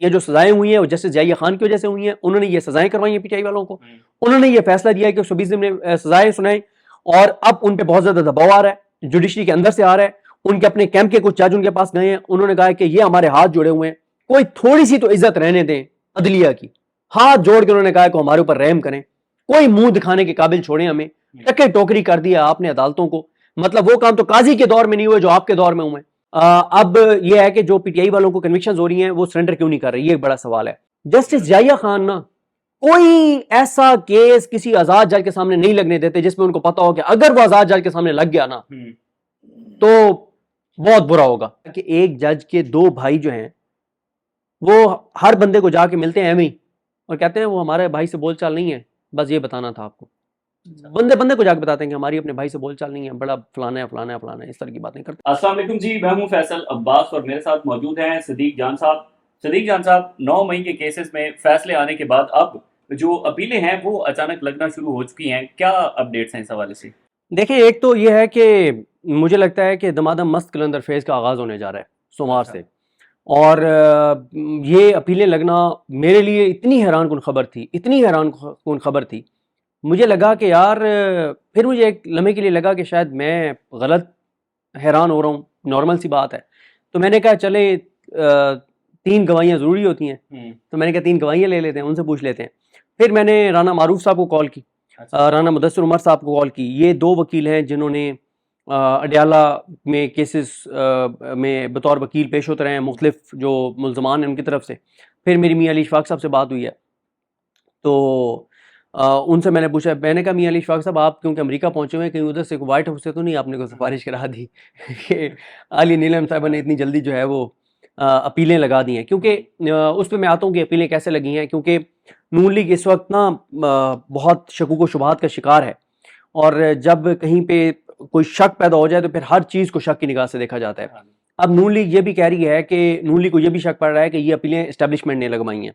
یہ جو سزائیں ہوئی ہیں وہ جسٹس ضیاء خان کی وجہ سے ہوئی ہیں. انہوں نے یہ سزائیں کروائی ہیں پی ٹی آئی والوں کو, انہوں نے یہ فیصلہ دیا ہے کہ 120 دن میں سزائیں سنائیں, اور اب ان پہ بہت زیادہ دباؤ آ رہا ہے جوڈیشری کے اندر سے آ رہا ہے. ان کے اپنے کیمپ کے کچھ جج ان کے پاس گئے ہیں, انہوں نے کہا کہ یہ ہمارے ہاتھ جوڑے ہوئے ہیں, کوئی تھوڑی سی تو عزت رہنے دیں عدلیہ کی. ہاتھ جوڑ کے انہوں نے کہا کہ ہمارے اوپر رحم کریں, کوئی منہ دکھانے کے قابل چھوڑیں ہمیں. ٹکے ٹوکری کر دیا آپ نے عدالتوں کو, مطلب وہ کام تو قاضی کے دور میں نہیں ہوئے جو آپ کے دور میں ہوئے. اب یہ ہے کہ جو پی ٹی آئی والوں کو کنوکشنز ہو رہی ہیں وہ سرنڈر کیوں نہیں کر رہی, یہ ایک بڑا سوال ہے. جسٹس ضیاء خان نا کوئی ایسا کیس کسی آزاد جج کے سامنے نہیں لگنے دیتے جس میں ان کو پتا ہو کہ اگر وہ آزاد جج کے سامنے لگ گیا نا تو بہت برا ہوگا. کہ ایک جج کے 2 بھائی جو ہیں وہ ہر بندے کو جا کے ملتے ہیں ایویں اور کہتے ہیں وہ ہمارے بھائی سے بول چال نہیں ہے, بس یہ بتانا تھا آپ کو. بندے بندے کو جا کے بتاتے ہیں کہ ہماری اپنے بھائی سے بول چال نہیں ہے, بڑا فلانا ہے فلانا ہے فلانا ہے, اس طرح کی باتیں کرتے ہیں. السلام علیکم جی, میں ہوں فیصل عباس اور میرے ساتھ موجود ہیں صدیق جان صاحب. صدیق جان صاحب, 9 مئی کے کیسز میں فیصلے آنے کے بعد اب جو اپیلیں ہیں وہ اچانک لگنا شروع ہو چکی ہیں, کیا اپڈیٹس ہیں اس حوالے سے؟ دیکھیں, ایک تو یہ ہے کہ مجھے لگتا ہے کہ دمادم مست کلندر فیز کا آغاز ہونے جا رہا ہے سوموار سے, اور یہ اپیلیں لگنا میرے لیے اتنی حیران کن خبر تھی, اتنی حیران کن خبر تھی. مجھے لگا کہ یار, پھر مجھے ایک لمحے کے لیے لگا کہ شاید میں غلط حیران ہو رہا ہوں, نارمل سی بات ہے. تو میں نے کہا چلیں 3 گواہیاں ضروری ہوتی ہیں, تو میں نے کہا 3 گواہیاں لے لیتے ہیں, ان سے پوچھ لیتے ہیں. پھر میں نے رانا معروف صاحب کو کال کی, رانا مدثر عمر صاحب کو کال کی. یہ 2 وکیل ہیں جنہوں نے اڈیالہ میں کیسز میں بطور وکیل پیش ہوتے رہے ہیں, مختلف جو ملزمان ہیں ان کی طرف سے. پھر میری میاں علی اشفاق صاحب سے بات ہوئی ہے, تو ان سے میں نے پوچھا, میں نے کہا میاں علی اشفاق صاحب آپ کیونکہ امریکہ پہنچے ہوئے ہیں, کہیں ادھر سے وائٹ ہاؤس سے تو نہیں آپ نے کوئی سفارش کرا دی کہ علی نیلم صاحبہ نے اتنی جلدی جو ہے وہ اپیلیں لگا دی ہیں. کیونکہ اس پہ میں آتا ہوں کہ اپیلیں کیسے لگی ہیں, کیونکہ نون لیگ اس وقت نا بہت شکوک و شبہات کا شکار ہے, اور جب کہیں پہ کوئی شک پیدا ہو جائے تو پھر ہر چیز کو شک کی نگاہ سے دیکھا جاتا ہے. اب نون لیگ یہ بھی کہہ رہی ہے کہ نون لیگ کو یہ بھی شک پڑ رہا ہے کہ یہ اپیلیں اسٹیبلشمنٹ نے لگوائی ہیں,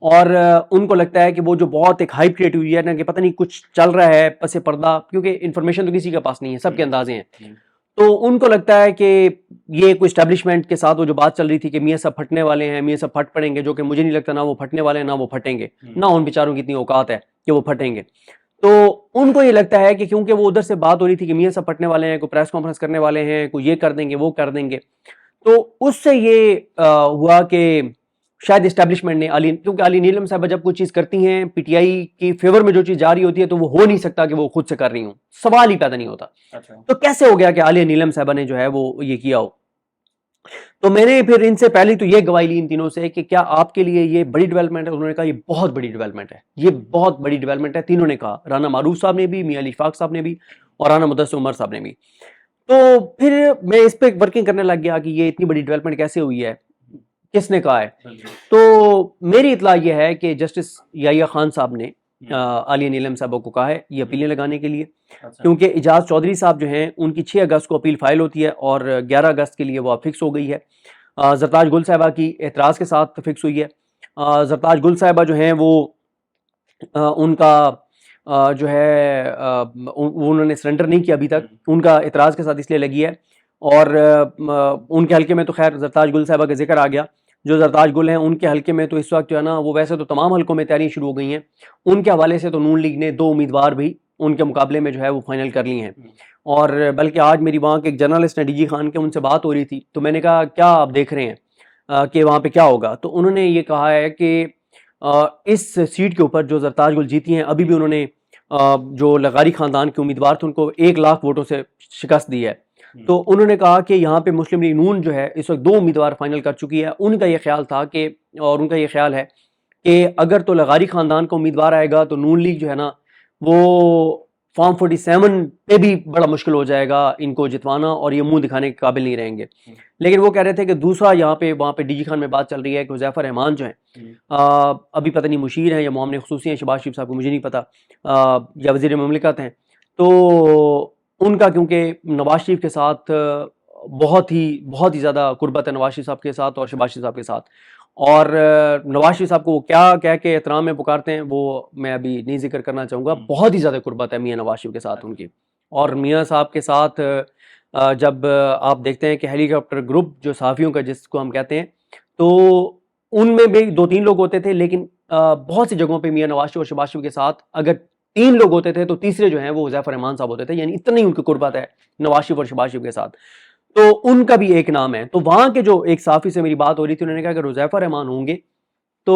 اور ان کو لگتا ہے کہ وہ جو بہت ایک ہائپ کریٹ ہوئی ہے نا کہ پتہ نہیں کچھ چل رہا ہے پس پردہ, کیونکہ انفارمیشن تو کسی کے پاس نہیں ہے, سب کے اندازے ہیں. تو ان کو لگتا ہے کہ یہ کوئی اسٹیبلشمنٹ کے ساتھ وہ جو بات چل رہی تھی کہ میاں صاحب پھٹنے والے ہیں, میاں صاحب پھٹ پڑیں گے, جو کہ مجھے نہیں لگتا نہ وہ پھٹنے والے ہیں نہ وہ پھٹیں گے, نہ ان بیچاروں کی اتنی اوقات ہے کہ وہ پھٹیں گے. تو ان کو یہ لگتا ہے کہ کیونکہ وہ ادھر سے بات ہو رہی تھی کہ میاں صاحب پھٹنے والے ہیں, کوئی پریس کانفرنس کرنے والے ہیں, کوئی یہ کر دیں گے وہ کر دیں گے, تو اس سے یہ ہوا کہ شاید اسٹیبلشمنٹ نے کیونکہ علی نیلم صاحبہ جب کوئی چیز کرتی ہیں پی ٹی آئی کی فیور میں جو چیز جاری ہوتی ہے تو وہ ہو نہیں سکتا کہ وہ خود سے کر رہی ہوں, سوال ہی پیدا نہیں ہوتا. تو کیسے ہو گیا کہ علی نیلم صاحبہ نے جو ہے وہ یہ کیا ہو. تو میں نے پھر ان سے پہلی تو یہ گواہی لی ان تینوں سے کہ کیا آپ کے لیے یہ بڑی ڈیولپمنٹ ہے. انہوں نے کہا یہ بہت بڑی ڈیولپمنٹ ہے, یہ بہت بڑی ڈیولپمنٹ ہے. تینوں نے کہا, رانا معروف صاحب نے بھی, میاں علی اشفاق صاحب نے بھی, اور رانا مدثر عمر صاحب نے بھی. تو پھر میں اس پہ ورکنگ کرنے لگ گیا کہ یہ اتنی بڑی ڈیولپمنٹ کیسے ہوئی ہے, کس نے کہا ہے. تو میری اطلاع یہ ہے کہ جسٹس یحییٰ خان صاحب نے عالیہ نیلم صاحبہ کو کہا ہے یہ اپیلیں لگانے کے لیے, کیونکہ اجاز چودھری صاحب جو ہیں ان کی 6 اگست کو اپیل فائل ہوتی ہے اور 11 اگست کے لیے وہ فکس ہو گئی ہے. زرتاج گل صاحبہ کی اعتراض کے ساتھ فکس ہوئی ہے. زرتاج گل صاحبہ جو ہیں وہ ان کا جو ہے انہوں نے سرنڈر نہیں کیا ابھی تک, ان کا اعتراض کے ساتھ اس لیے لگی ہے. اور ان کے حلقے میں تو خیر زرتاج گل صاحبہ کا ذکر آ گیا. جو زرتاج گل ہیں ان کے حلقے میں تو اس وقت جو ہے نا وہ ویسے تو تمام حلقوں میں تیاریاں شروع ہو گئی ہیں, ان کے حوالے سے تو نون لیگ نے 2 امیدوار بھی ان کے مقابلے میں جو ہے وہ فائنل کر لی ہیں. اور بلکہ آج میری وہاں کے ایک جرنلسٹ ہیں ڈی جی خان کے, ان سے بات ہو رہی تھی, تو میں نے کہا کیا آپ دیکھ رہے ہیں کہ وہاں پہ کیا ہوگا. تو انہوں نے یہ کہا ہے کہ اس سیٹ کے اوپر جو زرتاج گل جیتی ہیں, ابھی بھی انہوں نے جو لغاری خاندان کے امیدوار تھے ان کو 1 لاکھ ووٹوں سے شکست دی ہے. تو انہوں نے کہا کہ یہاں پہ مسلم لیگ نون جو ہے اس وقت 2 امیدوار فائنل کر چکی ہے. ان کا یہ خیال تھا کہ, اور ان کا یہ خیال ہے کہ اگر تو لغاری خاندان کا امیدوار آئے گا تو نون لیگ جو ہے نا وہ فارم 47 پہ بھی بڑا مشکل ہو جائے گا ان کو جتوانا, اور یہ منہ دکھانے کے قابل نہیں رہیں گے. لیکن وہ کہہ رہے تھے کہ دوسرا یہاں پہ وہاں پہ ڈی جی خان میں بات چل رہی ہے کہ حذیفہ رحمان جو ہیں ابھی پتہ نہیں مشیر ہیں یا معاملے خصوصی ہیں شہباز شریف صاحب کو مجھے نہیں پتا, یا وزیر مملکت ہیں, تو ان کا کیونکہ نواز شریف کے ساتھ بہت ہی زیادہ قربت ہے نواز شریف صاحب کے ساتھ اور شہباز شریف صاحب کے ساتھ, اور نواز شریف صاحب کو وہ کیا کہہ کے احترام میں پکارتے ہیں وہ میں ابھی نہیں ذکر کرنا چاہوں گا. بہت ہی زیادہ قربت ہے میاں نواز شریف کے ساتھ ان کی. اور میاں صاحب کے ساتھ جب آپ دیکھتے ہیں کہ ہیلی کاپٹر گروپ جو صحافیوں کا جس کو ہم کہتے ہیں, تو ان میں بھی 2-3 لوگ ہوتے تھے، لیکن بہت سی جگہوں پہ میاں نواز شریف اور شہباز شریف کے ساتھ اگر 3 لوگ ہوتے تھے تو تیسرے جو ہیں وہ حذیفہ رحمان صاحب ہوتے تھے، یعنی اتنی ان کی قربت ہے نواز شریف اور شہباز شریف کے ساتھ، تو ان کا بھی ایک نام ہے۔ تو وہاں کے جو ایک صحافی سے میری بات ہو رہی تھی، انہوں نے کہا کہ حذیفہ رحمان ہوں گے تو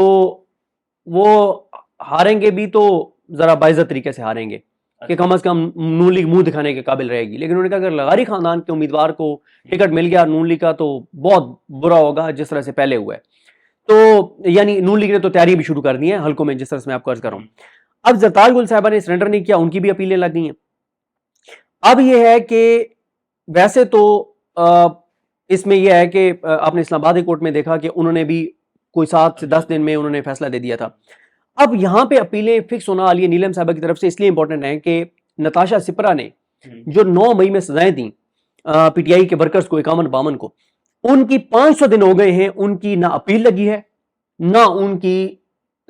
وہ ہاریں گے بھی تو ذرا باعزت طریقے سے ہاریں گے، کہ کم از کم نون لیگ منہ دکھانے کے قابل رہے گی، لیکن انہوں نے کہا اگر لغاری خاندان کے امیدوار کو ٹکٹ مل گیا نون لیگ کا تو بہت برا ہوگا جس طرح سے پہلے ہوا ہے۔ تو یعنی نون لیگ نے تو تیاری بھی شروع کر دی ہے حلقوں میں، جس طرح سے میں آپ کو عرض کر رہا ہوں۔ اب زرتال گل صاحبہ نے سرنڈر نہیں کیا، ان کی بھی اپیلیں لگ گئی ہیں۔ اب یہ ہے کہ ویسے تو اس میں یہ ہے کہ آپ نے اسلام آباد کورٹ میں دیکھا کہ انہوں نے بھی کوئی 7 سے 10 دن میں انہوں نے فیصلہ دے دیا تھا۔ اب یہاں پہ اپیلیں فکس ہونا عالیہ نیلم صاحبہ کی طرف سے اس لیے امپورٹنٹ ہیں کہ نتاشا سپرا نے جو 9 مئی میں سزائیں دیں پی ٹی آئی کے ورکرز کو 51-52 کو، ان کی 500 دن ہو گئے ہیں، ان کی نہ اپیل لگی ہے نہ ان کی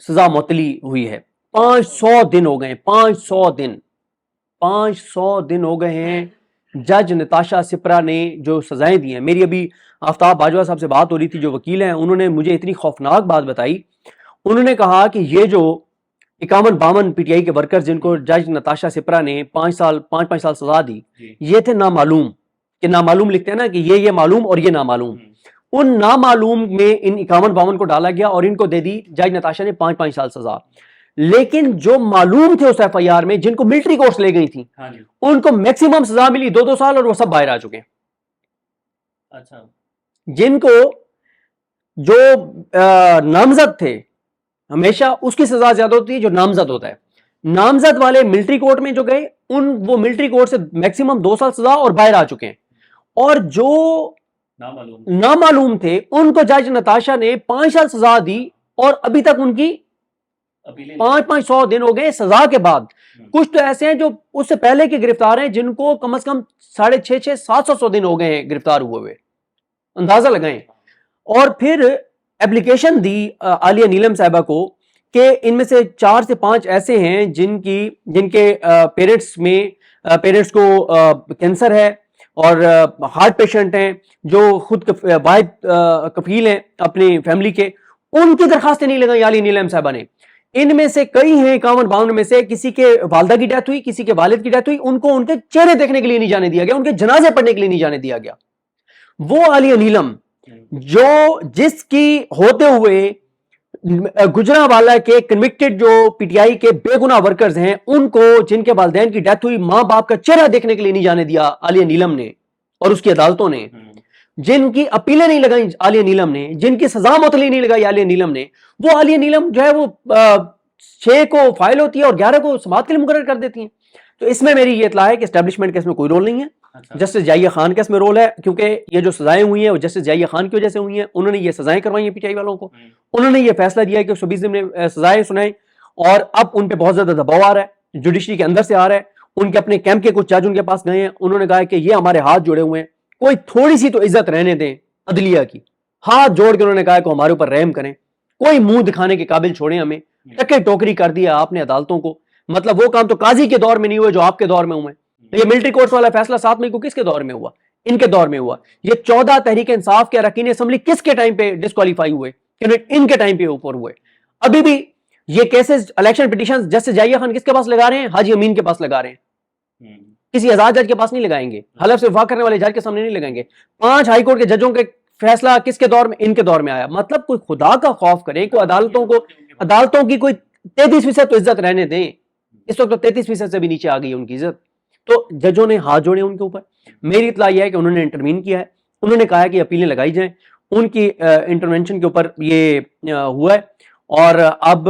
سزا معطلی ہوئی ہے۔ 500 دن ہو گئے ہیں، 500 دن ہو گئے ہیں جج نتاشا سپرا نے جو سزائیں دی ہیں۔ میری ابھی آفتاب باجوہ صاحب سے بات ہو رہی تھی جو وکیل ہیں، انہوں نے مجھے اتنی خوفناک بات بتائی، انہوں نے کہا کہ یہ جو 51-52 پی ٹی آئی کے ورکرز جن کو جج نتاشا سپرا نے 5 سال سزا دی، یہ تھے نامعلوم، کہ نامعلوم لکھتے ہیں نا کہ یہ معلوم اور یہ نامعلوم، ان نامعلوم میں ان 51-52 کو ڈالا گیا اور ان کو دے دی جج نتاشا نے 5 سال سزا۔ لیکن جو معلوم تھے اس ایف آئی آر میں، جن کو ملٹری کورٹس لے گئی تھیں، ان کو میکسیمم سزا ملی 2 سال، اور وہ سب باہر آ چکے ہیں۔ اچھا، جن کو جو نامزد تھے، ہمیشہ اس کی سزا زیادہ ہوتی ہے جو نامزد ہوتا ہے، نامزد والے ملٹری کورٹ میں جو گئے وہ ملٹری کورٹ سے میکسیمم 2 سال سزا اور باہر آ چکے ہیں، اور جو نامعلوم تھے ان کو جج نتاشا نے 5 سال سزا دی اور ابھی تک ان کی 500 دن ہو گئے سزا کے بعد۔ کچھ تو ایسے ہیں جو اس سے پہلے کے گرفتار ہیں جن کو کم از کم 650-700 دن ہو گئے ہیں گرفتار ہوئے، اندازہ لگائیں۔ اور پھر اپلیکیشن دی عالیہ نیلم صاحبہ کو کہ ان میں سے 4 سے 5 ایسے ہیں جن کے پیرنٹس کو کینسر ہے اور ہارٹ پیشنٹ ہیں، جو خود واحد کفیل ہیں اپنی فیملی کے، ان کی درخواستیں نہیں لگائیں عالیہ نیلم صاحبہ نے۔ ان میں سے کئی ہیں 51-52 میں سے کسی کے والدہ کی ڈیتھ ہوئی، کسی کے والد کی ڈیتھ ہوئی، ان کو ان کے چہرے دیکھنے کے لیے نہیں جانے دیا گیا، ان کے جنازے پڑھنے کے لیے نہیں جانے دیا گیا۔ وہ عالیہ نیلم جس کی ہوتے ہوئے گجرانوالہ کے کنوکٹڈ جو پی ٹی آئی کے بے گناہ ورکرز ہیں، ان کو جن کے والدین کی ڈیتھ ہوئی ماں باپ کا چہرہ دیکھنے کے لیے نہیں جانے دیا عالیہ نیلم نے اور اس کی عدالتوں نے، جن کی اپیلیں نہیں لگائیں عالیہ نیلم نے، جن کی سزا معطلی نہیں لگائی عالیہ نیلم نے، وہ عالیہ نیلم جو ہے وہ 6 کو فائل ہوتی ہے اور 11 کو سماعت کے لیے مقرر کر دیتی ہیں۔ تو اس میں میری یہ اطلاع ہے کہ اسٹیبلشمنٹ کا اس میں کوئی رول نہیں ہے، جسٹس جائیہ خان کا اس میں رول ہے، کیونکہ یہ جو سزائیں ہوئی ہیں وہ جسٹس جائیہ خان کی وجہ سے ہوئی ہیں، انہوں نے یہ سزائیں کروائی ہیں پی ٹی آئی والوں کو، انہوں نے یہ فیصلہ دیا ہے کہ 120 دن میں سزائیں سنائیں، اور اب ان پہ بہت زیادہ دباؤ آ رہا ہے، جوڈیشری کے اندر سے آ رہا ہے۔ ان کے اپنے کیمپ کے کچھ جج ان کے پاس گئے ہیں، انہوں نے کہا کہ یہ ہمارے ہاتھ جوڑے ہوئے ہیں، کوئی تھوڑی سی تو عزت رہنے دیں عدلیہ کی، ہاتھ جوڑ کے انہوں نے کہا کہ ہمارے اوپر رحم کریں، کوئی منہ دکھانے کے قابل چھوڑیں ہمیں، ٹکے ٹوکری کر دیا آپ نے عدالتوں کو، مطلب وہ کام تو قاضی کے دور میں نہیں ہوئے جو آپ کے دور میں ہوئے۔ یہ ملٹری کورٹس والا فیصلہ 7 مئی کو کس کے دور میں ہوا؟ ان کے دور میں ہوا۔ یہ 14 تحریک انصاف کے اراکین اسمبلی کس کے ٹائم پہ ڈسکوالیفائی ہوئے؟ ان کے ٹائم پہ اوپر ہوئے۔ ابھی بھی یہ کیسز الیکشن پٹیشن جسٹس جائیہ خان کس کے پاس لگا رہے ہیں؟ حاجی امین کے پاس لگا رہے ہیں، کسی آزاد جج کے پاس نہیں لگائیں گے، حلف سے وفا کرنے والے جج کے سامنے نہیں لگائیں گے۔ 5 ہائی کورٹ کے ججوں کے فیصلہ کس کے دور میں؟ ان کے دور میں آیا۔ مطلب کوئی خدا کا خوف کرے، کوئی عدالتوں کی کوئی 33% تو عزت رہنے دیں، اس وقت تو 33% سے بھی نیچے آ گئی ان کی عزت۔ تو ججوں نے ہاتھ جوڑے ان کے اوپر۔ میری اطلاع یہ ہے کہ انہوں نے انٹرمین کیا ہے، انہوں نے کہا ہے کہ اپیلیں لگائی جائیں، ان کی انٹرونشن کے اوپر یہ ہوا ہے، اور اب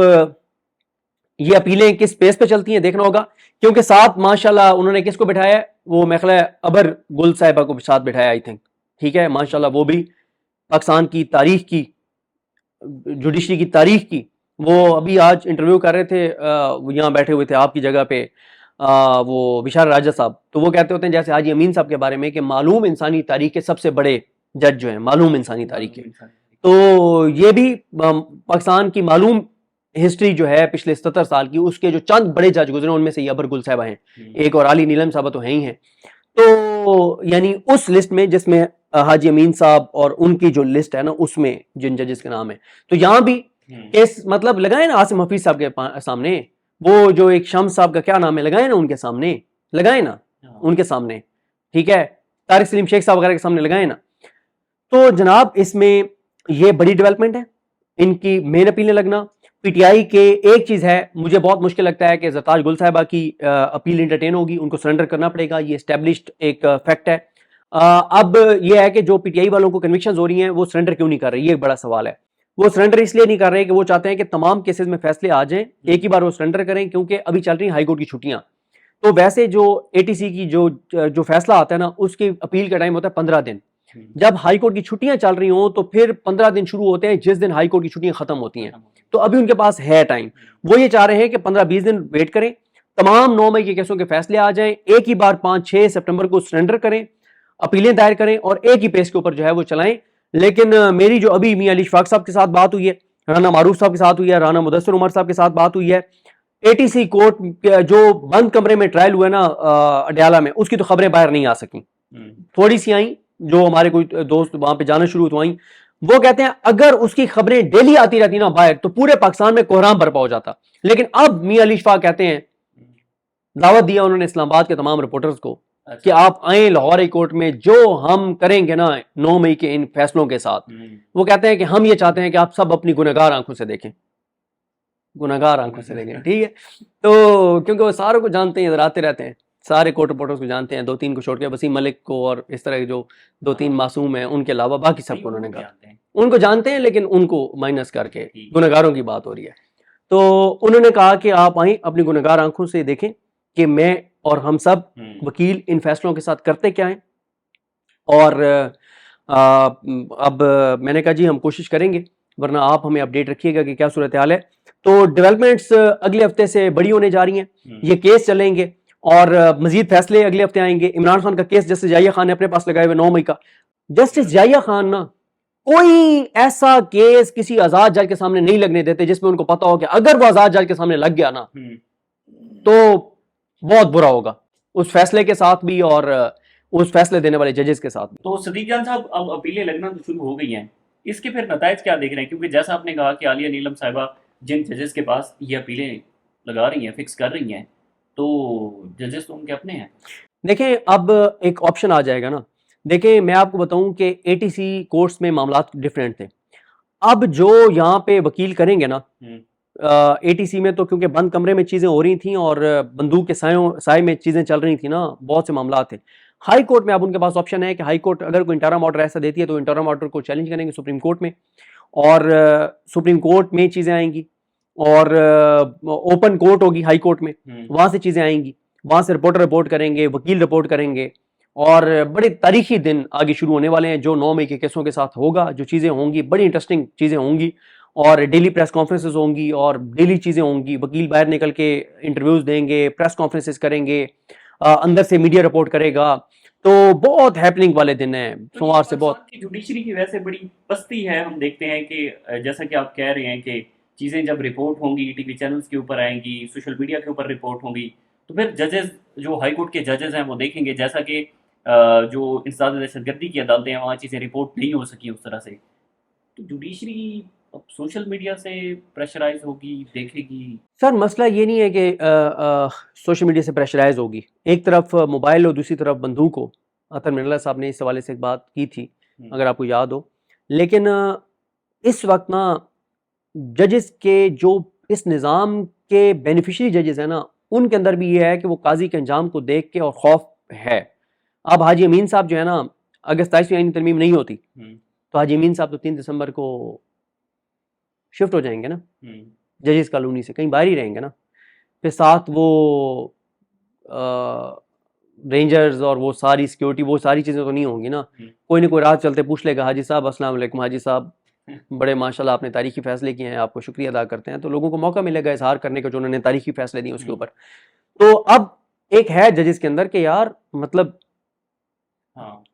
یہ اپیلیں کس پیس پہ چلتی ہیں دیکھنا ہوگا، کیونکہ ساتھ ماشاءاللہ انہوں نے کس کو بٹھایا ہے؟ وہ میرے خیال ہے ابر گل صاحبہ کو ساتھ بٹھایا آئی تھنک، ٹھیک ہے، ماشاءاللہ وہ بھی پاکستان کی تاریخ کی، جوڈیشری کی تاریخ کی، وہ ابھی آج انٹرویو کر رہے تھے، یہاں بیٹھے ہوئے تھے آپ کی جگہ پہ، وہ بشار راجہ صاحب، تو وہ کہتے ہوتے ہیں جیسے حاجی امین صاحب کے بارے میں کہ معلوم انسانی تاریخ کے سب سے بڑے جج جو ہیں، معلوم انسانی تاریخ کے، تو یہ بھی پاکستان کی معلوم ہسٹری جو ہے پچھلے 77 سال کی، اس کے جو چند بڑے جج گزرے ان میں سے یہ ابر گل صاحبہ ہیں، ایک اور عالی نیلم صاحبہ تو ہیں ہی ہیں۔ تو تو یعنی اس لسٹ میں جس میں حاجی امین صاحب اور ان کی جو لسٹ ہے نا اس میں جن ججز کے نام ہے، تو یہاں بھی کیس مطلب لگائے نا عاصم حفیظ صاحب کے سامنے، وہ جو ایک شمس صاحب کا کیا نام ہے لگائے نا ان کے سامنے، لگائے نا ان کے سامنے، ٹھیک ہے، طارق سلیم شیخ صاحب وغیرہ کے سامنے لگائے نا. تو جناب اس میں یہ بڑی ڈیولپمنٹ ہے ان کی مین اپیلیں لگنا. پی ٹی آئی کے ایک چیز ہے مجھے بہت مشکل لگتا ہے کہ زرتاج گل صاحبہ کی اپیل انٹرٹین ہوگی، ان کو سرنڈر کرنا پڑے گا، یہ اسٹیبلشڈ ایک فیکٹ ہے. اب یہ ہے کہ جو پی ٹی آئی والوں کو کنوکشنز ہو رہی ہیں وہ سرنڈر کیوں نہیں کر رہے، یہ ایک بڑا سوال ہے. وہ سرنڈر اس لیے نہیں کر رہے کہ وہ چاہتے ہیں کہ تمام کیسز میں فیصلے آ جائیں ایک ہی بار وہ سرنڈر کریں، کیونکہ ابھی چل رہی ہیں ہائی کورٹ کی چھٹیاں. تو ویسے جو اے ٹی سی کی جو فیصلہ آتا ہے نا اس کی اپیل کا ٹائم ہوتا ہے 15 دن. جب ہائی کورٹ کی چھٹیاں چل رہی ہوں تو پھر 15 دن شروع ہوتے ہیں جس دن ہائی کورٹ کی چھٹیاں ختم ہوتی ہیں. تو ابھی ان کے پاس ہے ٹائم، وہ یہ چاہ رہے ہیں کہ 15-20 دن ویٹ کریں، تمام 9 مئی کے کیسوں کے فیصلے آ جائیں، ایک ہی بار 5-6 سپٹمبر کو سرنڈر کریں، اپیلیں دائر کریں اور ایک ہی پیس کے اوپر جو ہے وہ چلائیں. لیکن میری جو ابھی میاں علی اشفاق صاحب کے ساتھ بات ہوئی ہے، رانا معروف صاحب کے ساتھ ہوئی ہے، رانا مدثر عمر صاحب کے ساتھ بات ہوئی ہے، اے ٹی سی کورٹ جو بند کمرے میں ٹرائل ہوا نا اڈیالہ میں، اس کی تو خبریں باہر نہیں آ سکیں، تھوڑی سی آئیں، جو ہمارے کوئی دوست وہاں پہ جانا شروع تو آئیں. وہ کہتے ہیں اگر اس کی خبریں ڈیلی آتی رہتی نا باہر تو پورے پاکستان میں کوہرام برپا ہو جاتا. لیکن اب میاں علی اشفاق کہتے ہیں، دعوت دیا انہوں نے اسلام آباد کے تمام رپورٹرز کو کہ آپ آئیں لاہور ہائی کورٹ میں، جو ہم کریں گے نا 9 مئی کے ان فیصلوں کے ساتھ، وہ کہتے ہیں کہ ہم یہ چاہتے ہیں کہ آپ سب اپنی گنہگار آنکھوں سے دیکھیں، گنہگار آنکھوں سے دیکھیں، ٹھیک ہے. تو کیونکہ وہ ساروں کو جانتے ہیں، ادھر آتے رہتے ہیں، سارے کورٹ رپورٹرز کو جانتے ہیں، 2-3 کو چھوڑ کے، وسیم ملک کو اور اس طرح کے جو 2-3 معصوم ہیں ان کے علاوہ باقی سب کو انہوں نے کہا ان کو جانتے ہیں، لیکن ان کو مائنس کر کے گنہگاروں کی بات ہو رہی ہے. تو انہوں نے کہا کہ آپ آئیں اپنی گنہگار آنکھوں سے دیکھیں کہ میں اور ہم سب وکیل ان فیصلوں کے ساتھ کرتے کیا ہیں. اور اب میں نے کہا جی ہم کوشش کریں گے، ورنہ آپ ہمیں اپڈیٹ رکھیے گا کہ کیا صورتحال ہے. تو ڈیولپمنٹس اگلے ہفتے سے بڑی ہونے جا رہی ہیں، یہ کیس چلیں گے اور مزید فیصلے اگلے ہفتے آئیں گے. عمران خان کا کیس جسٹس ضیاء خان نے اپنے پاس لگائے ہوئے 9 مئی کا. جسٹس ضیاء خان نا کوئی ایسا کیس کسی آزاد جج کے سامنے نہیں لگنے دیتے جس میں ان کو پتا ہو کہ اگر وہ آزاد جج کے سامنے لگ گیا نا تو بہت برا ہوگا اس فیصلے کے ساتھ بھی اور اس فیصلے دینے والے ججز کے ساتھ بھی. تو صدیق جان صاحب اب اپیلیں لگنا تو شروع ہو گئی ہیں، اس کے پھر نتائج کیا دیکھ رہے ہیں؟ کیونکہ جیسا آپ نے کہا کہ عالیہ نیلم صاحبہ جن ججز کے پاس یہ اپیلیں لگا رہی ہیں، فکس کر رہی ہیں، تو ججز تو ان کے اپنے ہیں. دیکھیں اب ایک آپشن آ جائے گا نا. دیکھیں میں آپ کو بتاؤں کہ اے ٹی سی کورٹس میں معاملات ڈیفرنٹ تھے. اب جو یہاں پہ وکیل کریں گے نا اے ٹی سی میں، تو کیونکہ بند کمرے میں چیزیں ہو رہی تھیں اور بندوق کے سائے میں چیزیں چل رہی تھیں نا، بہت سے معاملات تھے. ہائی کورٹ میں اب ان کے پاس آپشن ہے کہ ہائی کورٹ اگر کوئی انٹرم آرڈر ایسا دیتی ہے تو انٹرم آرڈر کو چیلنج کریں گے سپریم کورٹ میں، اور سپریم کورٹ میں چیزیں آئیں گی، اور اوپن کورٹ ہوگی ہائی کورٹ میں، وہاں سے چیزیں آئیں گی، وہاں سے رپورٹر رپورٹ کریں گے، وکیل رپورٹ کریں گے، اور بڑے تاریخی دن آگے شروع ہونے والے ہیں جو 9 مئی کے کیسوں کے ساتھ ہوگا. جو چیزیں ہوں گی بڑی انٹرسٹنگ چیزیں ہوں گی، اور ڈیلی پریس کانفرنسز ہوں گی اور ڈیلی چیزیں ہوں گی. وکیل باہر نکل کے انٹرویوز دیں گے، پریس کانفرنسز کریں گے، اندر سے میڈیا رپورٹ کرے گا. تو بہت ہیپننگ والے دن ہیں سوموار سے. بہت جوڈیشری کی ویسے بڑی پستی ہے، ہم دیکھتے ہیں کہ جیسا کہ آپ کہہ رہے ہیں کہ چیزیں جب رپورٹ ہوں گی ٹی وی چینلز کے اوپر آئیں گی، سوشل میڈیا کے اوپر رپورٹ ہوں گی، تو پھر ججز جو ہائی کورٹ کے ججز ہیں وہ دیکھیں گے، جیسا کہ جو انسداد دہشت گردی کی عدالتیں ہیں وہاں چیزیں رپورٹ نہیں ہو سکی اس طرح سے. تو جوڈیشری اب سوشل میڈیا سے پریشرائز ہوگی، دیکھے گی. سر مسئلہ یہ نہیں ہے کہ سوشل میڈیا سے پریشرائز ہوگی، ایک طرف موبائل اور دوسری طرف بندوق ہو. عطر من اللہ صاحب نے اس حوالے سے ایک بات کی تھی اگر آپ کو یاد ہو. لیکن اس وقت نا ججز کے جو اس نظام کے بینیفیشری ججز ہیں نا، ان کے اندر بھی یہ ہے کہ وہ قاضی کے انجام کو دیکھ کے اور خوف ہے. اب حاجی امین صاحب جو ہے نا، اگر 27ویں آئینی ترمیم نہیں ہوتی تو حاجی امین صاحب تو 3 دسمبر کو شفٹ ہو جائیں گے نا ججز کالونی سے، کہیں باہر ہی رہیں گے نا. پھر ساتھ وہ رینجرز اور وہ ساری سیکیورٹی، وہ ساری چیزیں تو نہیں ہوں گی نا. کوئی نہ کوئی رات چلتے پوچھ لے گا حاجی صاحب السلام علیکم حاجی صاحب، بڑے ماشاءاللہ آپ نے تاریخی فیصلے کیے ہیں، آپ کو شکریہ ادا کرتے ہیں. تو لوگوں کو موقع ملے گا اظہار کرنے کا جو انہوں نے تاریخی فیصلے دیے اس کے اوپر. تو اب ایک ہے ججز کے اندر کہ یار مطلب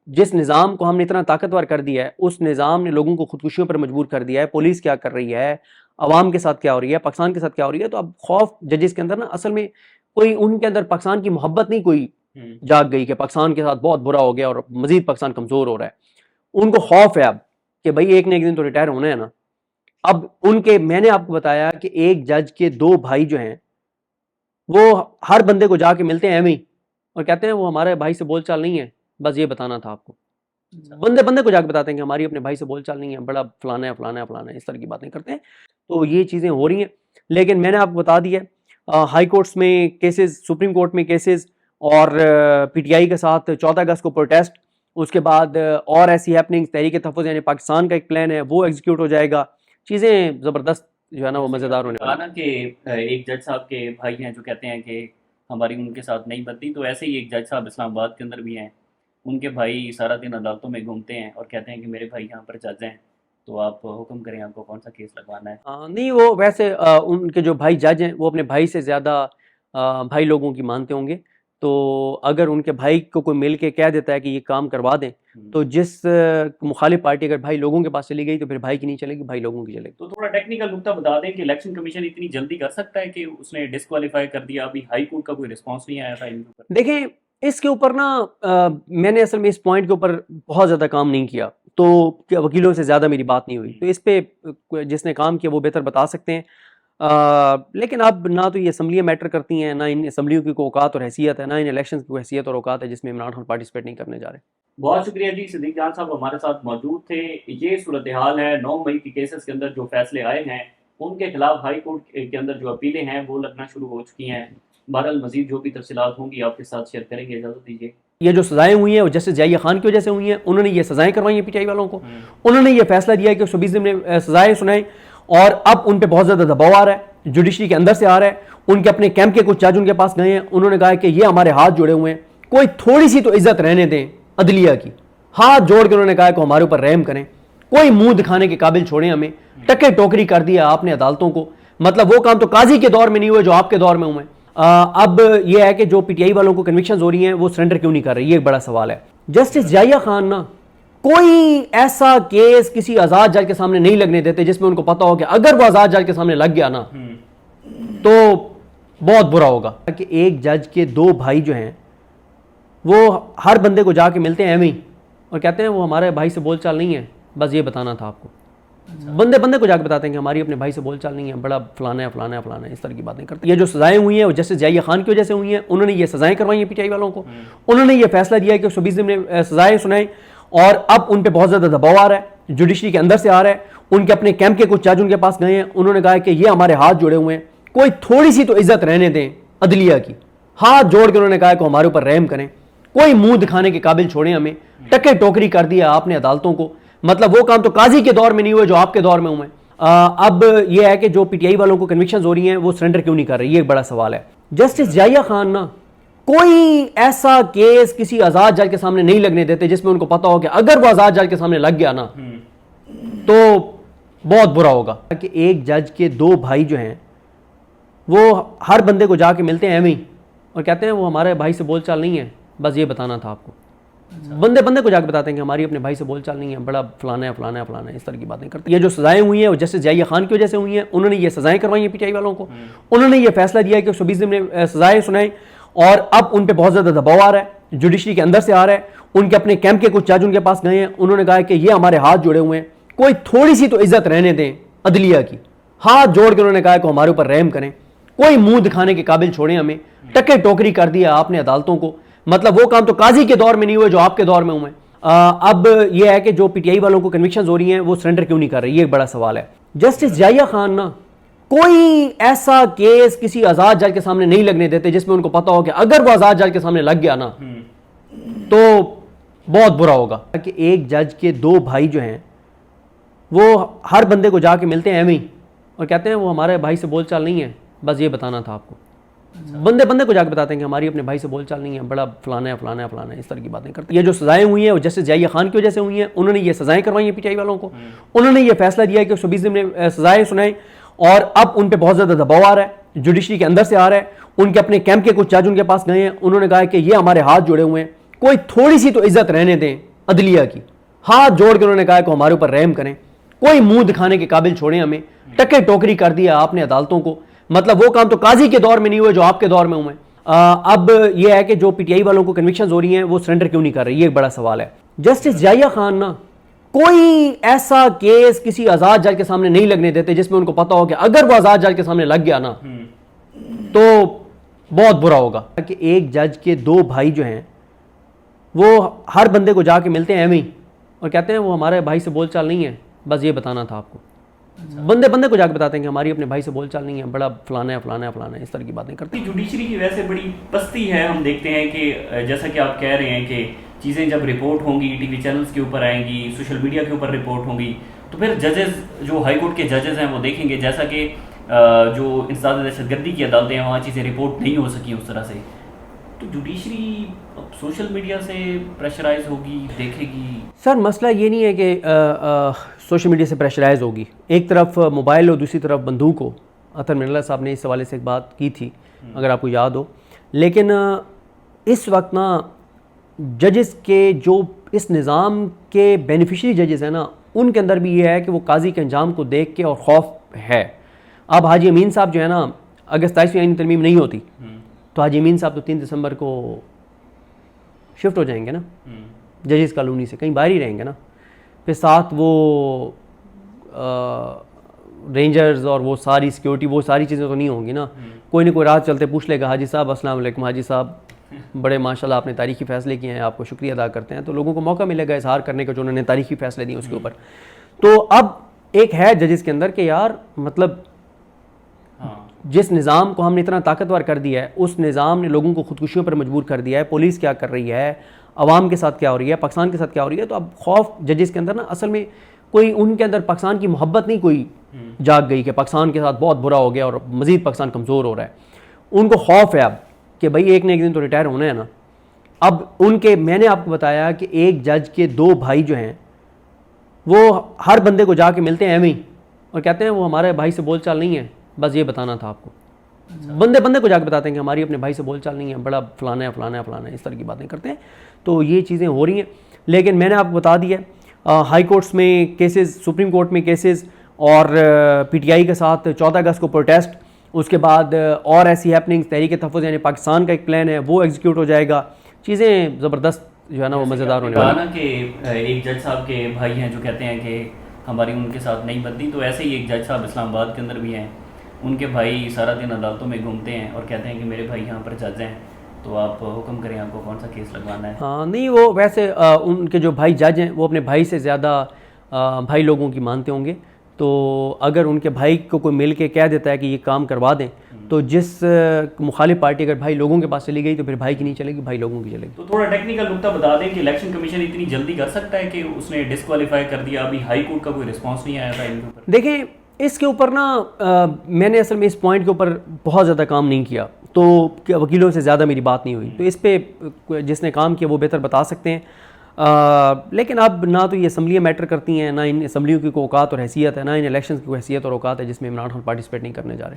جس نظام کو ہم نے اتنا طاقتور کر دیا ہے، اس نظام نے لوگوں کو خودکشیوں پر مجبور کر دیا ہے. پولیس کیا کر رہی ہے، عوام کے ساتھ کیا ہو رہی ہے، پاکستان کے ساتھ کیا ہو رہی ہے. تو اب خوف ججز کے اندر نا اصل میں کوئی ان کے اندر پاکستان کی محبت نہیں کوئی جاگ گئی کہ پاکستان کے ساتھ بہت برا ہو گیا اور مزید پاکستان کمزور ہو رہا ہے. ان کو خوف ہے اب کہ بھائی ایک نہ ایک دن تو ریٹائر ہونا ہے نا. اب ان کے میں نے آپ کو بتایا کہ ایک جج کے 2 بھائی جو ہیں وہ ہر بندے کو جا کے ملتے ہیں ایویں اور کہتے ہیں وہ ہمارے بھائی سے بول چال نہیں ہے. بس یہ بتانا تھا آپ کو. بندے بندے کو جا کے بتاتے ہیں کہ ہماری اپنے بھائی سے بول چال نہیں ہے, بڑا فلانا ہے فلانا ہے فلانا ہے, اس طرح کی باتیں کرتے ہیں. تو یہ چیزیں ہو رہی ہیں. لیکن میں نے آپ کو بتا دیا ہائی کورٹس میں کیسز, سپریم کورٹ میں کیسز, اور پی ٹی آئی کے ساتھ 14 اگست کو پروٹیسٹ, اس کے بعد اور ایسی ہیپننگ, تحریک تحفظ یعنی پاکستان کا ایک پلان ہے وہ ایگزیکیوٹ ہو جائے گا. چیزیں زبردست جو ہے نا وہ مزیدار ہونے والی. نا کہ ایک جج صاحب کے بھائی ہیں جو کہتے ہیں کہ ہماری ان کے ساتھ نہیں بنتی, تو ایسے ہی ایک جج صاحب اسلام آباد کے اندر بھی ہیں, ان کے بھائی سارا دن عدالتوں میں گھومتے ہیں اور کہتے ہیں کہ میرے بھائی یہاں پر جج ہیں, تو آپ حکم کریں آپ کو کون سا کیس لگوانا ہے. نہیں وہ ویسے ان کے جو بھائی جج ہیں وہ اپنے بھائی سے زیادہ بھائی لوگوں کی مانتے ہوں گے. تو اگر ان کے بھائی کو کوئی مل کے کہہ دیتا ہے کہ یہ کام کروا دیں, تو جس مخالف پارٹی اگر بھائی لوگوں کے پاس چلی گئی تو پھر بھائی کی نہیں چلے گی, بھائی لوگوں کی چلے گی. تو تھوڑا ٹیکنیکل نکتہ بتا دیں کہ الیکشن کمیشن اتنی جلدی کر سکتا ہے کہ اس نے ڈسکوالیفائی کر دیا, ابھی ہائی کورٹ کا کوئی رسپانس نہیں آیا تھا ان کے اوپر. دیکھیں اس کے اوپر نا میں نے اصل میں اس پوائنٹ کے اوپر بہت زیادہ کام نہیں کیا, تو وکیلوں سے زیادہ میری بات نہیں ہوئی, تو اس پہ جس نے کام کیا وہ بہتر بتا سکتے ہیں. لیکن اب نہ تو یہ اسمبلیاں میٹر کرتی ہیں, نہ ان اسمبلیوں کی کوئی اوقات اور حیثیت ہے, نہ ان الیکشن کی کوئی حیثیت اور اوقات ہے جس میں عمران خان پارٹیسپیٹ نہیں کرنے جا رہے. بہت شکریہ جی, صدیق جان صاحب ہمارے ساتھ موجود تھے. یہ صورتحال ہے 9 مئی کے کیسز کے اندر جو فیصلے آئے ہیں ان کے خلاف ہائی کورٹ کے اندر جو اپیلیں ہیں وہ لگنا شروع ہو چکی ہیں. بہرحال مزید جو بھی تفصیلات ہوں گی آپ کے ساتھ شیئر کریں گے. اجازت دیجیے. یہ جو سزائیں ہوئی ہیں وہ جسٹس ضیاء خان کی وجہ سے ہوئی ہیں. انہوں نے یہ سزائیں کروائی ہیں پی ٹی آئی والوں کو, انہوں نے یہ فیصلہ دیا کہ 120 دن میں سزائیں سنائیں, اور اب ان پہ بہت زیادہ دباؤ آ رہا ہے, جوڈیشری کے اندر سے آ رہا ہے. ان کے اپنے کیمپ کے کچھ جج ان کے پاس گئے ہیں, انہوں نے کہا کہ یہ ہمارے ہاتھ جوڑے ہوئے ہیں, کوئی تھوڑی سی تو عزت رہنے دیں عدلیہ کی. ہاتھ جوڑ کے انہوں نے کہا کہ ہمارے اوپر رحم کریں, کوئی منہ دکھانے کے قابل چھوڑیں ہمیں. ٹکے ٹوکری کر دیا آپ نے عدالتوں کو, مطلب وہ کام تو قاضی کے دور میں نہیں ہوئے جو آپ کے دور میں ہوئے. اب یہ ہے کہ جو پی ٹی آئی والوں کو کنوکشنز ہو رہی ہیں وہ سرنڈر کیوں نہیں کر رہی, یہ ایک بڑا سوال ہے. جسٹس ضیاء خان نا کوئی ایسا کیس کسی آزاد جج کے سامنے نہیں لگنے دیتے جس میں ان کو پتا ہو کہ اگر وہ آزاد جج کے سامنے لگ گیا نا تو بہت برا ہوگا. کہ ایک جج کے 2 بھائی جو ہیں وہ ہر بندے کو جا کے ملتے ہیں ایویں اور کہتے ہیں وہ ہمارے بھائی سے بول چال نہیں ہے. بس یہ بتانا تھا آپ کو. بندے بندے کو جا کے بتاتے ہیں کہ ہماری اپنے بھائی سے بول چال نہیں ہے, بڑا فلانا ہے فلانا ہے فلانا ہے, اس طرح کی باتیں کرتے ہیں. یہ جو سزائیں ہوئی ہیں وہ جسٹس ضیاء خان کی وجہ سے ہوئی ہیں. انہوں نے یہ سزائیں کروائی ہیں پی ٹی آئی والوں کو, انہوں نے یہ فیصلہ دیا کہ 120 دن میں سزائیں سنائیں, اور اب ان پہ بہت زیادہ دباؤ آ رہا ہے, جوڈیشری کے اندر سے آ رہا ہے. ان کے اپنے کیمپ کے کچھ جج ان کے پاس گئے ہیں, انہوں نے کہا کہ یہ ہمارے ہاتھ جوڑے ہوئے ہیں, کوئی تھوڑی سی تو عزت رہنے دیں عدلیہ کی. ہاتھ جوڑ کے انہوں نے کہا کہ ہمارے اوپر رحم کریں, کوئی منہ دکھانے کے قابل چھوڑیں ہمیں. ٹکے ٹوکری کر دیا آپ نے عدالتوں کو, مطلب وہ کام تو قاضی کے دور میں نہیں ہوئے جو آپ کے دور میں ہوئے. اب یہ ہے کہ جو پی ٹی آئی والوں کو کنوکشنز ہو رہی ہیں وہ سرنڈر کیوں نہیں کر رہی, یہ ایک بڑا سوال ہے. جسٹس ضیاء خان نا کوئی ایسا کیس کسی آزاد جج کے سامنے نہیں لگنے دیتے جس میں ان کو پتا ہو کہ اگر وہ آزاد جج کے سامنے لگ گیا نا تو بہت برا ہوگا. کہ ایک جج کے 2 بھائی جو ہیں وہ ہر بندے کو جا کے ملتے ہیں ایویں اور کہتے ہیں وہ ہمارے بھائی سے بول چال نہیں ہے. بس یہ بتانا تھا آپ کو. بندے بندے کو جا کے بتاتے ہیں کہ ہماری اپنے بھائی سے بول چال نہیں ہے, بڑا فلانا ہے فلانا ہے فلانا ہے, اس طرح کی باتیں کرتے ہیں. یہ جو سزائیں ہوئی ہیں وہ جسٹس ضیاء خان کی وجہ سے ہوئی ہیں. انہوں نے یہ سزائیں کروائی ہیں پی ٹی آئی والوں کو, انہوں نے یہ فیصلہ دیا کہ 120 دن میں سزائیں سنائیں, اور اب ان پہ بہت زیادہ دباؤ آ رہا ہے, جوڈیشری کے اندر سے آ رہا ہے. ان کے اپنے کیمپ کے کچھ جج ان کے پاس گئے ہیں, انہوں نے کہا کہ یہ ہمارے ہاتھ جوڑے ہوئے ہیں, کوئی تھوڑی سی تو عزت رہنے دیں عدلیہ کی. ہاتھ جوڑ کے انہوں نے کہا کہ ہمارے اوپر رحم کریں, کوئی منہ دکھانے کے قابل چھوڑیں ہمیں. ٹکے ٹوکری کر دیا آپ نے عدالتوں کو, مطلب وہ کام تو قاضی کے دور میں نہیں ہوئے جو آپ کے دور میں ہوئے. اب یہ ہے کہ جو پی ٹی آئی والوں کو کنوکشنز ہو رہی ہیں وہ سرنڈر کیوں نہیں کر رہی, یہ ایک بڑا سوال ہے. جسٹس ضیاء خان نا کوئی ایسا کیس کسی آزاد جج کے سامنے نہیں لگنے دیتے جس میں ان کو پتا ہو کہ اگر وہ آزاد جج کے سامنے لگ گیا نا تو بہت برا ہوگا. کہ ایک جج کے 2 بھائی جو ہیں وہ ہر بندے کو جا کے ملتے ہیں ایویں اور کہتے ہیں وہ ہمارے بھائی سے بول چال نہیں ہے. بس یہ بتانا تھا آپ کو. بندے بندے کو جا کے بتاتے ہیں کہ ہماری اپنے بھائی سے بول چال نہیں ہے, بڑا فلانا ہے فلانا ہے فلانا ہے, اس طرح کی باتیں کرتے ہیں. یہ جو سزائیں ہوئی ہیں وہ جسٹس ضیاء خان کی وجہ سے ہوئی ہیں. انہوں نے یہ سزائیں کروائی ہیں پی ٹی آئی والوں کو, انہوں نے یہ فیصلہ دیا کہ 120 دن میں سزائیں سنائیں, اور اب ان پہ بہت زیادہ دباؤ آ رہا ہے, جوڈیشری کے اندر سے آ رہا ہے. ان کے اپنے کیمپ کے کچھ جج ان کے پاس گئے ہیں, انہوں نے کہا کہ یہ ہمارے ہاتھ جوڑے ہوئے ہیں, کوئی تھوڑی سی تو عزت رہنے دیں عدلیہ کی. ہاتھ جوڑ کے انہوں نے کہا کہ ہمارے اوپر رحم کریں, کوئی منہ دکھانے کے قابل چھوڑیں ہمیں. ٹکے ٹوکری کر دیا آپ نے عدالتوں کو, مطلب وہ کام تو قاضی کے دور میں نہیں ہوئے جو آپ کے دور میں ہوئے. اب یہ ہے کہ جو پی ٹی آئی والوں کو کنوکشنز ہو رہی ہیں وہ سرنڈر کیوں نہیں کر رہی، یہ ایک بڑا سوال ہے. جسٹس ضیاء خان نا کوئی ایسا کیس کسی آزاد جج کے سامنے نہیں لگنے دیتے جس میں ان کو پتا ہو کہ اگر وہ آزاد جج کے سامنے لگ گیا نا تو بہت برا ہوگا. کہ ایک جج کے 2 بھائی جو ہیں وہ ہر بندے کو جا کے ملتے ہیں ایویں اور کہتے ہیں وہ ہمارے بھائی سے بول چال نہیں ہے، بس یہ بتانا تھا آپ کو. بندے کو جا کے بتاتے ہیں کہ ہماری اپنے بھائی سے بول چال نہیں ہے، بڑا فلانا ہے فلانا ہے فلانا ہے، اس طرح کی باتیں کرتے ہیں. جوڈیشری کی وجہ سے بڑی پستی ہے. ہم دیکھتے ہیں کہ جیسا کہ آپ کہہ رہے ہیں کہ چیزیں جب رپورٹ ہوں گی ٹی وی چینلز کے اوپر آئیں گی، سوشل میڈیا کے اوپر رپورٹ ہوں گی، تو پھر ججز جو ہائی کورٹ کے ججز ہیں وہ دیکھیں گے جیسا کہ جو انسداد دہشت گردی کی عدالتیں ہیں وہاں چیزیں رپورٹ نہیں ہو سکیں اس طرح سے. تو جوڈیشری سوشل میڈیا سے پریشرائز ہوگی، دیکھے گی. سر مسئلہ یہ نہیں ہے کہ سوشل میڈیا سے پریشرائز ہوگی. ایک طرف موبائل اور دوسری طرف بندوق ہو. اطہر من اللہ صاحب نے اس حوالے سے ایک بات کی تھی اگر آپ کو یاد ہو. لیکن اس وقت نا ججز کے جو اس نظام کے بینیفیشری ججز ہیں نا ان کے اندر بھی یہ ہے کہ وہ قاضی کے انجام کو دیکھ کے اور خوف ہے. اب حاجی امین صاحب جو ہے نا اگر 27ویں آئینی ترمیم نہیں ہوتی تو حاجی امین صاحب تو 3 دسمبر کو شفٹ ہو جائیں گے نا ججز کالونی سے، کہیں باہر ہی رہیں گے نا. پھر ساتھ وہ رینجرز اور وہ ساری سیکیورٹی وہ ساری چیزیں تو نہیں ہوں گی نا. کوئی نہ کوئی رات چلتے پوچھ لے گا حاجی صاحب السلام علیکم حاجی صاحب بڑے ماشاءاللہ آپ نے تاریخی فیصلے کیے ہیں، آپ کو شکریہ ادا کرتے ہیں. تو لوگوں کو موقع ملے گا اظہار کرنے کا جو انہوں نے تاریخی فیصلے دیے اس کے اوپر. تو اب ایک ہے ججز کے اندر کہ یار مطلب جس نظام کو ہم نے اتنا طاقتور کر دیا ہے اس نظام نے لوگوں کو خودکشیوں پر مجبور کر دیا ہے. پولیس کیا کر رہی ہے، عوام کے ساتھ کیا ہو رہی ہے، پاکستان کے ساتھ کیا ہو رہی ہے. تو اب خوف ججز کے اندر نا اصل میں کوئی ان کے اندر پاکستان کی محبت نہیں کوئی جاگ گئی کہ پاکستان کے ساتھ بہت برا ہو گیا اور مزید پاکستان کمزور ہو رہا ہے. ان کو خوف ہے اب کہ بھائی ایک نہ ایک دن تو ریٹائر ہونا ہے نا. اب ان کے میں نے آپ کو بتایا کہ ایک جج کے 2 بھائی جو ہیں وہ ہر بندے کو جا کے ملتے ہیں ایویں اور کہتے ہیں وہ ہمارے بھائی سے بول چال نہیں ہے، بس یہ بتانا تھا آپ کو. بندے کو جا کے بتاتے ہیں کہ ہماری اپنے بھائی سے بول چال نہیں ہے، بڑا فلانا ہے فلانا ہے فلانا ہے، اس طرح کی باتیں کرتے ہیں. تو یہ چیزیں ہو رہی ہیں. لیکن میں نے آپ کو بتا دیا ہائی کورٹس میں کیسز، سپریم کورٹ میں کیسز اور پی ٹی آئی کے ساتھ 14 اگست کو پروٹیسٹ، اس کے بعد اور ایسی ہیپننگز. تحریک تحفظ یعنی پاکستان کا ایک پلان ہے وہ ایگزیکیوٹ ہو جائے گا. چیزیں زبردست جو ہے نا وہ مزیدار ہونے والی. کہ ایک جج صاحب کے بھائی ہیں جو کہتے ہیں کہ ہماری ان کے ساتھ نہیں بنتی، تو ایسے ہی ایک جج صاحب اسلام آباد کے اندر بھی ہیں، ان کے بھائی سارا دن عدالتوں میں گھومتے ہیں اور کہتے ہیں کہ میرے بھائی یہاں پر جج ہیں تو آپ حکم کریں آپ کو کون سا کیس لگوانا ہے. ہاں نہیں وہ ویسے ان کے جو بھائی جج ہیں وہ اپنے بھائی سے زیادہ بھائی لوگوں کی مانتے ہوں گے. تو اگر ان کے بھائی کو کوئی مل کے کہہ دیتا ہے کہ یہ کام کروا دیں تو جس مخالف پارٹی اگر بھائی لوگوں کے پاس چلی گئی تو پھر بھائی کی نہیں چلے گی، بھائی لوگوں کی چلے گی. تو تھوڑا ٹیکنیکل نکتہ بتا دیں کہ الیکشن کمیشن اتنی جلدی کر سکتا ہے کہ اس نے ڈسکوالیفائی کر دیا، ابھی ہائی کورٹ کا کوئی رسپانس نہیں آیا تھا ان کے اوپر. دیکھیں اس کے اوپر نا میں نے اصل میں اس پوائنٹ کے اوپر بہت زیادہ کام نہیں کیا تو وکیلوں سے زیادہ میری بات نہیں ہوئی. تو اس پہ جس نے کام کیا وہ بہتر بتا سکتے ہیں. لیکن اب نہ تو یہ اسمبلیاں میٹر کرتی ہیں، نہ ان اسمبلیوں کی کوئی اوقات اور حیثیت ہے، نہ ان الیکشنز کی کوئی حیثیت اور اوقات ہے جس میں عمران خان پارٹیسپیٹ نہیں کرنے جا رہے.